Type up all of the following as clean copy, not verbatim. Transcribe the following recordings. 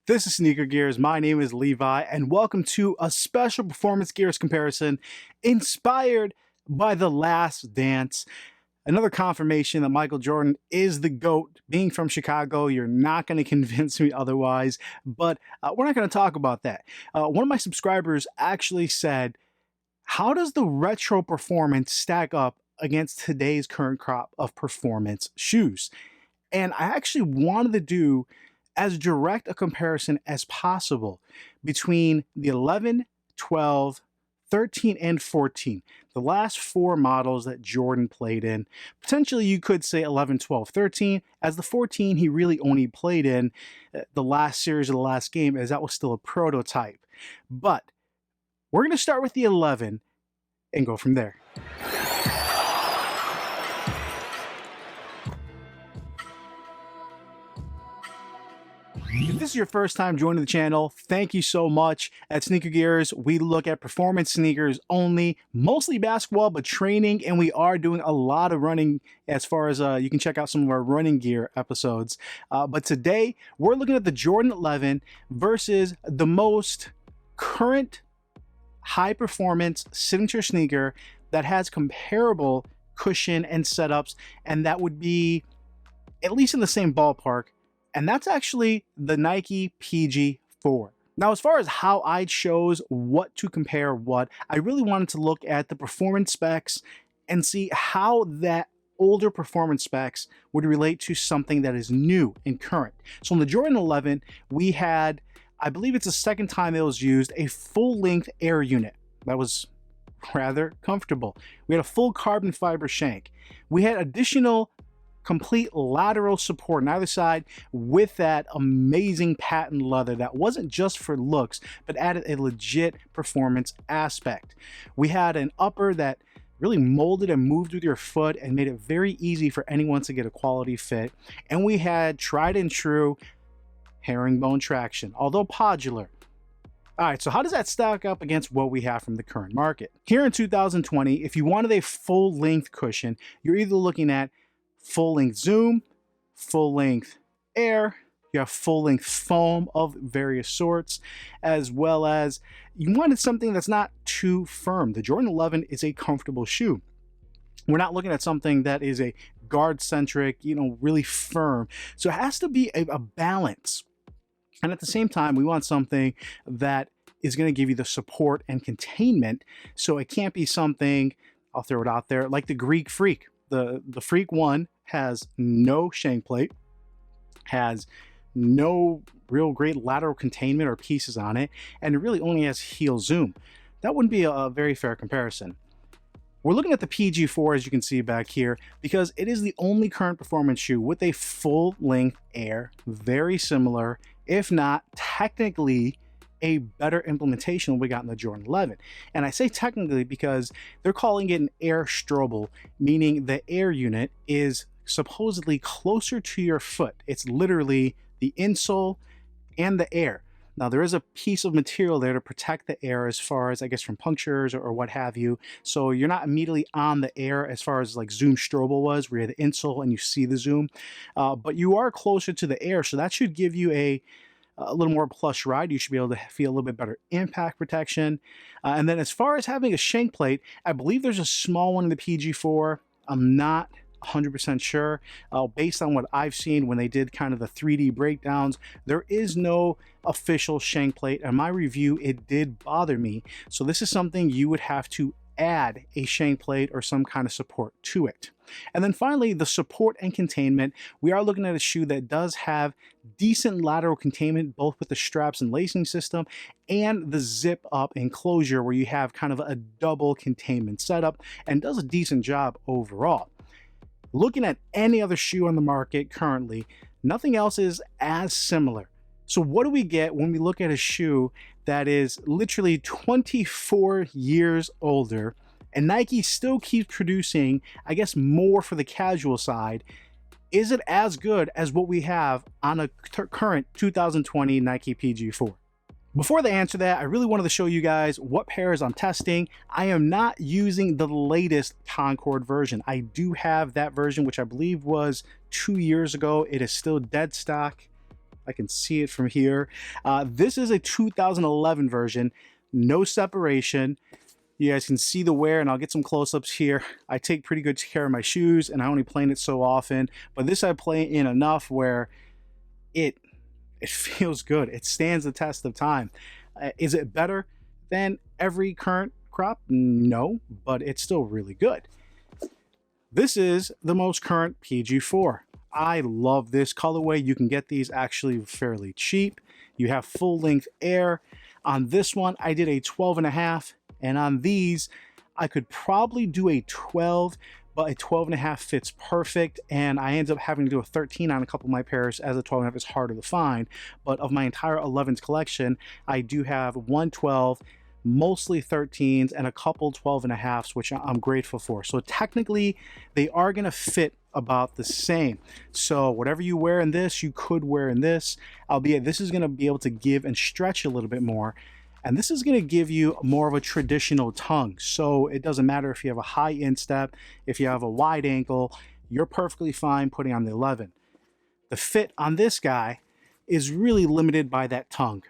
This is Sneaker Gears. My name is Levi, and welcome to a special performance gears comparison inspired by The Last Dance. Another confirmation that Michael Jordan is the GOAT. Being from Chicago, you're not going to convince me otherwise, but we're not going to talk about that. One of my subscribers actually said, how does the retro performance stack up against today's current crop of performance shoes? And I actually wanted to do as direct a comparison as possible between the 11, 12, 13, and 14, the last four models that Jordan played in. Potentially you could say 11, 12, 13, as the 14 he really only played in the last series of the last game, as that was still a prototype. But we're going to start with the 11 and go from there. If this is your first time joining the channel, thank you so much. At Sneaker Gears, we look at performance sneakers only, mostly basketball, but training, and we are doing a lot of running as far as you can check out some of our running gear episodes. But today, we're looking at the Jordan 11 versus the most current high-performance signature sneaker that has comparable cushion and setups, and that would be at least in the same ballpark. And that's actually the Nike PG4. Now, as far as how I chose what to compare what, I really wanted to look at the performance specs and see how that older performance specs would relate to something that is new and current. So in the Jordan 11, we had, I believe it's the second time it was used, a full-length Air unit. That was rather comfortable. We had a full carbon fiber shank. We had additional complete lateral support on either side with that amazing patent leather that wasn't just for looks, but added a legit performance aspect. We had an upper that really molded and moved with your foot and made it very easy for anyone to get a quality fit. And we had tried and true herringbone traction, although podular. All right, so how does that stack up against what we have from the current market? Here in 2020, if you wanted a full-length cushion, you're either looking at full-length Zoom, full-length Air, you have full-length foam of various sorts, as well as you wanted something that's not too firm. The Jordan 11 is a comfortable shoe. We're not looking at something that is a guard-centric, really firm. So it has to be a balance. And at the same time, we want something that is going to give you the support and containment. So it can't be something, I'll throw it out there, like the Greek Freak. The Freak 1 has no shank plate, has no real great lateral containment or pieces on it, and it really only has heel zoom. That wouldn't be a very fair comparison. We're looking at the PG4, as you can see back here, because it is the only current performance shoe with a full-length Air, very similar, if not technically a better implementation than we got in the Jordan 11. And I say technically because they're calling it an Air Strobel, meaning the Air unit is supposedly closer to your foot. It's literally the insole and the Air. Now, there is a piece of material there to protect the Air as far as, I guess, from punctures or what have you. So you're not immediately on the Air as far as like Zoom Strobel was, where you have the insole and you see the Zoom. But you are closer to the Air, so that should give you a little more plush ride. You should be able to feel a little bit better impact protection. And then as far as having a shank plate, I believe there's a small one in the PG4. I'm not 100% sure. Based on what I've seen when they did kind of the 3D breakdowns, there is no official shank plate. In my review, it did bother me. So this is something you would have to add a shank plate or some kind of support to it. And then finally, the support and containment. We are looking at a shoe that does have decent lateral containment, both with the straps and lacing system and the zip up enclosure, where you have kind of a double containment setup, and does a decent job overall. Looking at any other shoe on the market currently, nothing else is as similar. So what do we get when we look at a shoe that is literally 24 years older, and Nike still keeps producing, I guess, more for the casual side? Is it as good as what we have on a current 2020 Nike PG4? Before they answer that, I really wanted to show you guys what pairs I'm testing. I am not using the latest Concord version. I do have that version, which I believe was 2 years ago. It is still dead stock. I can see it from here. This is a 2011 version, no separation. You guys can see the wear, and I'll get some close-ups here. I take pretty good care of my shoes, and I only play in it so often. But this I play in enough where it feels good. It stands the test of time. Is it better than every current crop? No, but it's still really good. This is the most current PG4. I love this colorway. You can get these actually fairly cheap. You have full-length Air. On this one, I did a 12.5. And on these, I could probably do a 12, but a 12.5 fits perfect. And I ended up having to do a 13 on a couple of my pairs, as a 12.5 is harder to find. But of my entire 11s collection, I do have one 12, mostly 13s, and a couple 12.5s, which I'm grateful for. So technically, they are going to fit about the same. So whatever you wear in this, you could wear in this, albeit this is going to be able to give and stretch a little bit more. And this is going to give you more of a traditional tongue. So it doesn't matter if you have a high instep, if you have a wide ankle, you're perfectly fine putting on the 11. The fit on this guy is really limited by that tongue.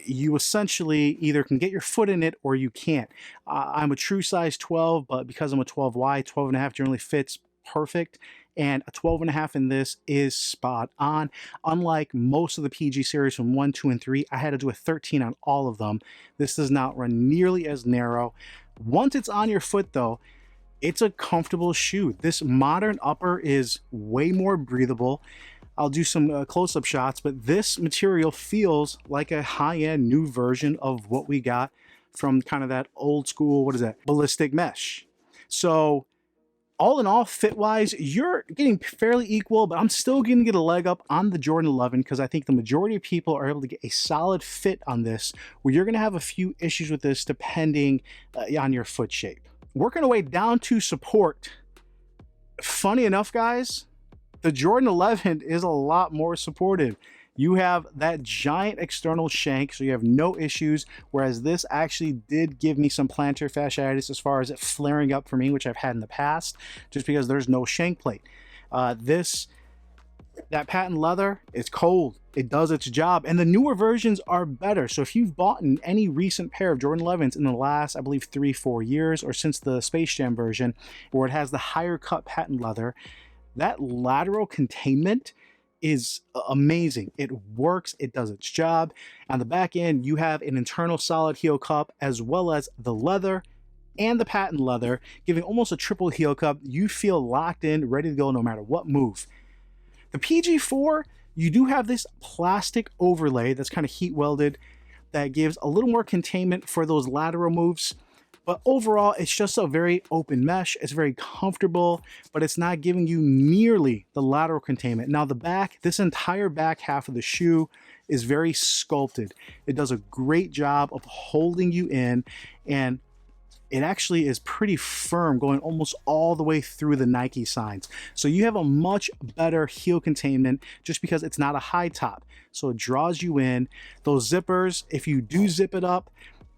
You essentially either can get your foot in it or you can't. I'm a true size 12, but because I'm a 12 wide, 12.5 generally fits perfect. And a 12.5 in this is spot on. Unlike most of the PG series from 1, 2, and 3, I had to do a 13 on all of them. This does not run nearly as narrow. Once it's on your foot though, it's a comfortable shoe. This modern upper is way more breathable. I'll do some close-up shots, but this material feels like a high-end new version of what we got from kind of that old school, what is that, ballistic mesh. So all in all, fit-wise, you're getting fairly equal, but I'm still going to get a leg up on the Jordan 11 because I think the majority of people are able to get a solid fit on this, where you're going to have a few issues with this depending on your foot shape. Working our way down to support. Funny enough, guys, the Jordan 11 is a lot more supportive. You have that giant external shank, so you have no issues, whereas this actually did give me some plantar fasciitis as far as it flaring up for me, which I've had in the past, just because there's no shank plate. That patent leather, it's cold. It does its job, and the newer versions are better. So if you've bought any recent pair of Jordan 11s in the last, I believe, 3-4 years, or since the Space Jam version, where it has the higher cut patent leather, that lateral containment is amazing. It works, it does its job. On the back end, you have an internal solid heel cup as well as the leather and the patent leather, giving almost a triple heel cup. You feel locked in, ready to go no matter what move. The PG4, you do have this plastic overlay that's kind of heat welded that gives a little more containment for those lateral moves. But overall, it's just a very open mesh. It's very comfortable, but it's not giving you nearly the lateral containment. Now the back, this entire back half of the shoe is very sculpted. It does a great job of holding you in, and it actually is pretty firm going almost all the way through the Nike signs. So you have a much better heel containment just because it's not a high top. So it draws you in. Those zippers, if you do zip it up,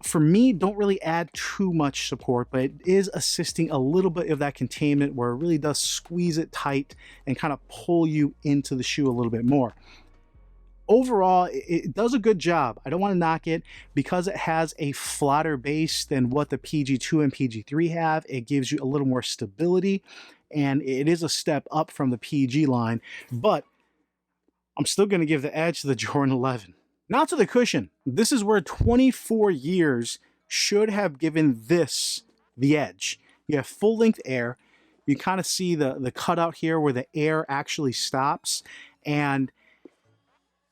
for me, don't really add too much support, but it is assisting a little bit of that containment where it really does squeeze it tight and kind of pull you into the shoe a little bit more. Overall, it does a good job. I don't want to knock it because it has a flatter base than what the PG2 and PG3 have. It gives you a little more stability, and it is a step up from the PG line, but I'm still going to give the edge to the Jordan 11. Now to the cushion. This is where 24 years should have given this the edge. You have full-length Air. You kind of see the cutout here where the Air actually stops, and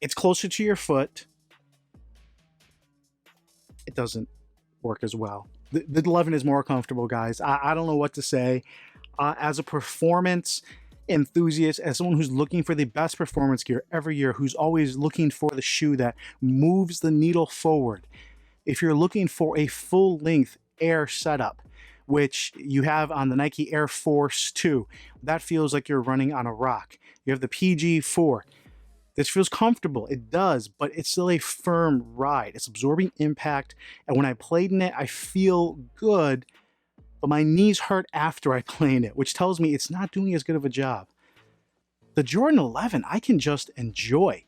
it's closer to your foot. It doesn't work as well. The 11 is more comfortable, guys. I don't know what to say. As a performance enthusiast, as someone who's looking for the best performance gear every year, who's always looking for the shoe that moves the needle forward, if you're looking for a full-length Air setup, which you have on the Nike Air Force 2, that feels like you're running on a rock. You have the PG4. This feels comfortable. It does, but it's still a firm ride. It's absorbing impact, and when I played in it, I feel good, but my knees hurt after I play in it, which tells me it's not doing as good of a job. The Jordan 11, I can just enjoy.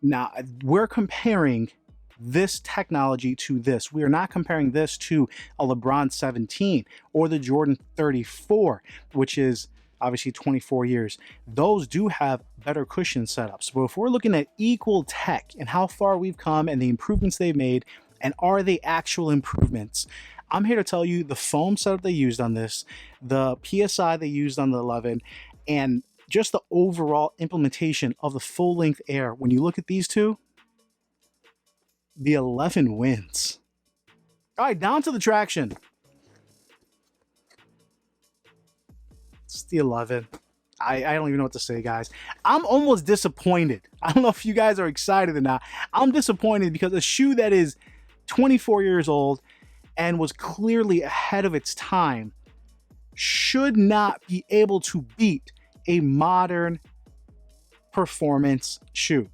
Now, we're comparing this technology to this. We are not comparing this to a LeBron 17 or the Jordan 34, which is obviously 24 years. Those do have better cushion setups. But if we're looking at equal tech and how far we've come and the improvements they've made, and are they actual improvements, I'm here to tell you the foam setup they used on this, the PSI they used on the 11, and just the overall implementation of the full-length Air. When you look at these two, the 11 wins. All right, down to the traction. It's the 11. I don't even know what to say, guys. I'm almost disappointed. I don't know if you guys are excited or not. I'm disappointed because a shoe that is 24 years old and was clearly ahead of its time should not be able to beat a modern performance shoe,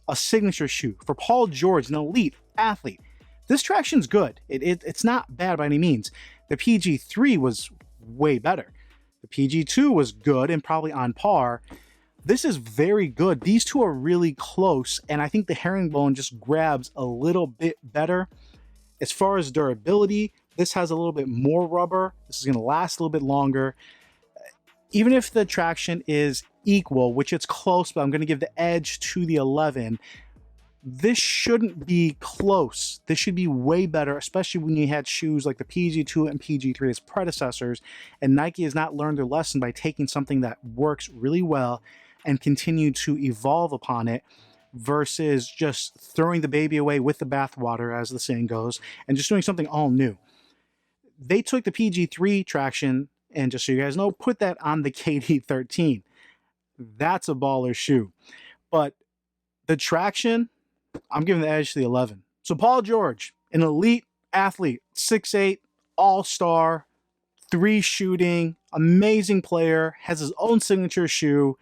a signature shoe for Paul George, an elite athlete. This traction's good. It's not bad by any means. The PG3 was way better. The PG2 was good and probably on par. This is very good. These two are really close, and I think the herringbone just grabs a little bit better. As far as durability, this has a little bit more rubber. This is going to last a little bit longer. Even if the traction is equal, which it's close, but I'm going to give the edge to the 11, this shouldn't be close. This should be way better, especially when you had shoes like the PG2 and PG3 as predecessors, and Nike has not learned their lesson by taking something that works really well and continue to evolve upon it versus just throwing the baby away with the bathwater, as the saying goes, and just doing something all new. They took the PG3 traction, and just so you guys know, put that on the KD13. That's a baller shoe. But the traction, I'm giving the edge to the 11. So Paul George, an elite athlete, 6'8", all-star, 3 shooting, amazing player, has his own signature shoe.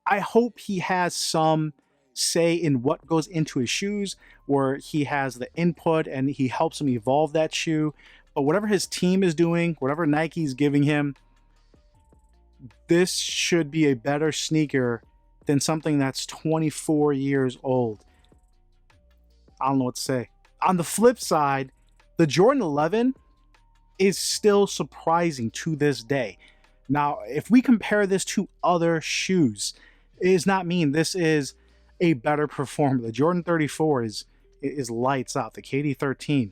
I hope he has some say in what goes into his shoes, where he has the input and he helps him evolve that shoe. But whatever his team is doing, whatever Nike's giving him, this should be a better sneaker than something that's 24 years old. I don't know what to say. On the flip side, the Jordan 11 is still surprising to this day. Now, if we compare this to other shoes, it does not mean this is a better performer. The Jordan 34 is lights out. The KD13,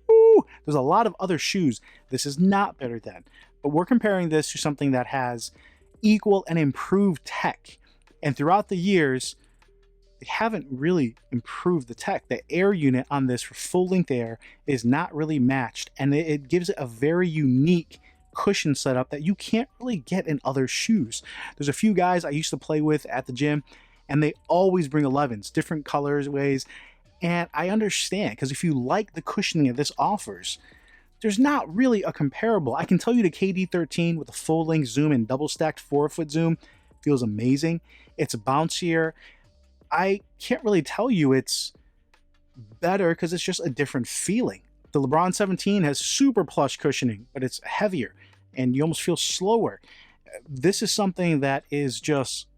woo, there's a lot of other shoes this is not better than. But we're comparing this to something that has equal and improved tech. And throughout the years, they haven't really improved the tech. The Air unit on this for full-length Air is not really matched, and it gives it a very unique cushion setup that you can't really get in other shoes. There's a few guys I used to play with at the gym, and they always bring 11s, different colors, ways, and I understand, because if you like the cushioning that this offers, there's not really a comparable. I can tell you the KD13 with a full-length zoom and double-stacked 4-foot zoom feels amazing. It's bouncier. I can't really tell you it's better because it's just a different feeling. The LeBron 17 has super plush cushioning, but it's heavier and you almost feel slower. This is something that is just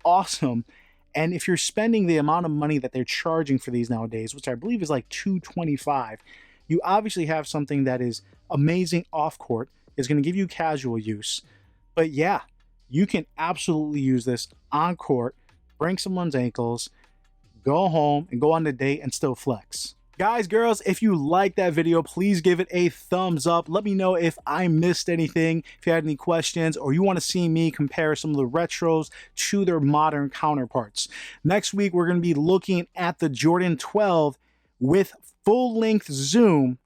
awesome. And if you're spending the amount of money that they're charging for these nowadays, which I believe is like $225, you obviously have something that is amazing off court, is going to give you casual use. But yeah, you can absolutely use this on court, break someone's ankles, go home and go on a date and still flex. Guys, girls, if you like that video, please give it a thumbs up. Let me know if I missed anything, if you had any questions, or you want to see me compare some of the retros to their modern counterparts. Next week, we're going to be looking at the Jordan 12 with full-length zoom,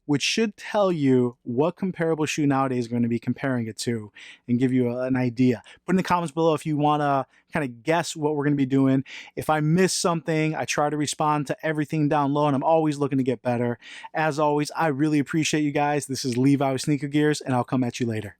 which should tell you what comparable shoe nowadays is going to be comparing it to and give you an idea. Put in the comments below if you want to kind of guess what we're going to be doing. If I miss something, I try to respond to everything down low, and I'm always looking to get better. As always, I really appreciate you guys. This is Levi with Sneaker Gears, and I'll come at you later.